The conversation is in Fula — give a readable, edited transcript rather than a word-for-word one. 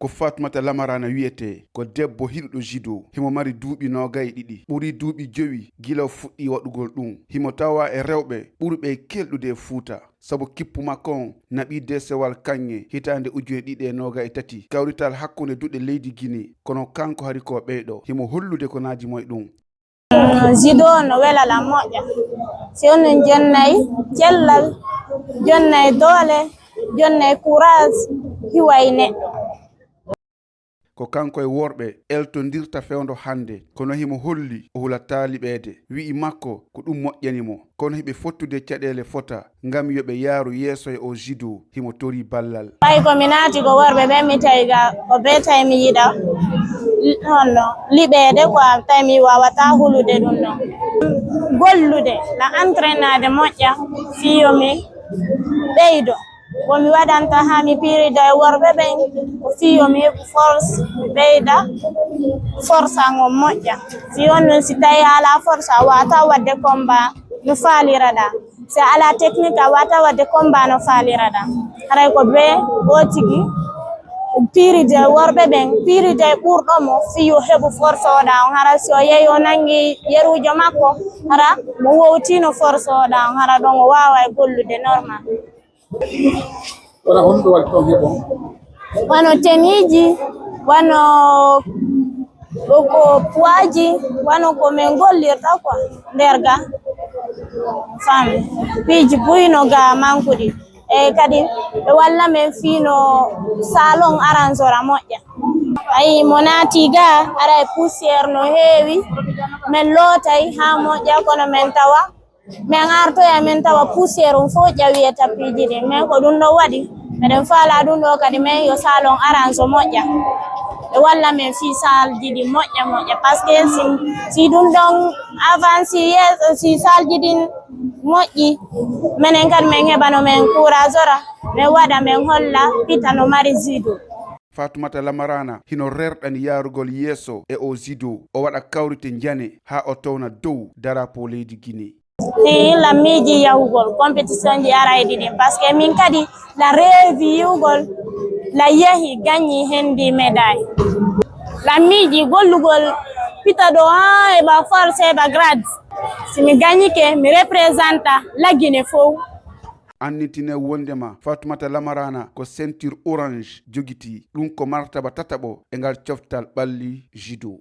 ko Fatoumata Lamarana wiyete ko debbo hilɗo judo himo mari duuɓi 22 ɓuri duuɓi 9 gila fuɗɗi waɗugol ɗum himo tawa e rewɓe ɓurɓe kelɗude e Fuuta sabu kippu makko on naɓi desewal kanŋe hitande 2023 kawrital hakkunde duɗe leydi Guinée kono kanko hari ko ɓeyɗo himo hollude ko naaji moy ɗum. Judo no welala moƴƴa si on jonnayi cellal jonnayi doole jonnayi courage hiwaye neɗɗo. Ko kanko e worɓe eltondirta fewndo hande kono himo holli o hula taaliɓeede wi'i makko ko ɗum moƴƴanimo kono heɓe fottude caɗeele fota ngam yoɓe yaaru yeeso e o judo himo tori ballal. Ɓay komi naati ko worɓe ɓe mi tawi ga ko be tawi mi yiɗa honno liɓeede ko tawi mi wawata hulude ɗum ɗon gollude na entrainade moƴƴa fiyomi ɓeydo womi waɗanta ha mi pirida e worɓe ɓen ko fiyomi heɓu force mi ɓeyda force angon moƴƴa si on non si tawi ala force a wata wadde combat no faaliraɗa si ala technique a wata wadde combat no faaliraɗa haray ko ɓe o tigi piride worɓe ɓen piride ɓurɗomo fiyo heɓu force oɗa on hara si o yehi o nangi yerujo makko hara mo wowtino force oɗa on hara ɗon o wawa e gollude normal. Wona honɗo waɗi ɗon heɓon wano teniji wano ko puaji wano ko min gollirta quoi nder ga fami piiji buyno ga mankuɗi e kadi ɓe walla men fiino salon aransora moƴƴa ayi mo naati ga ara e poussiére no heewi min lootay ha moƴƴa kono min tawa min artoya min tawa poussiére on fof ƴawi e tapiji ɗin min ko ɗum ɗo waɗi miɗen faala ɗum ɗo kadi min yo salon aranso moƴƴa ɓe walla min fi salji ɗin moƴƴa par ce que si ɗum ɗon avance yeeso si salji ɗin moƴƴi minen kadi min heɓano min courage ora min waɗa min holla pita no mari judo. Fatoumata Lamarana hino rerɗani yaarugol yeeso e o judo o waɗa kawrite jane ha o towna dow darapo leydi Guinée. La miiji yahugol compétition ji arayɗi ɗin par ce que min kadi la reewi yiwgol la yehi gagni hendi médaille la miiji gollugol pita ɗo ha eɓa force eɓa grade simi gagnike mi représenta la Guinée fof. Annitine wondema Fatoumata Lamarana ko ceinture orange jogiti ɗum ko martaba tataɓo e ngal coftal ɓalli judo.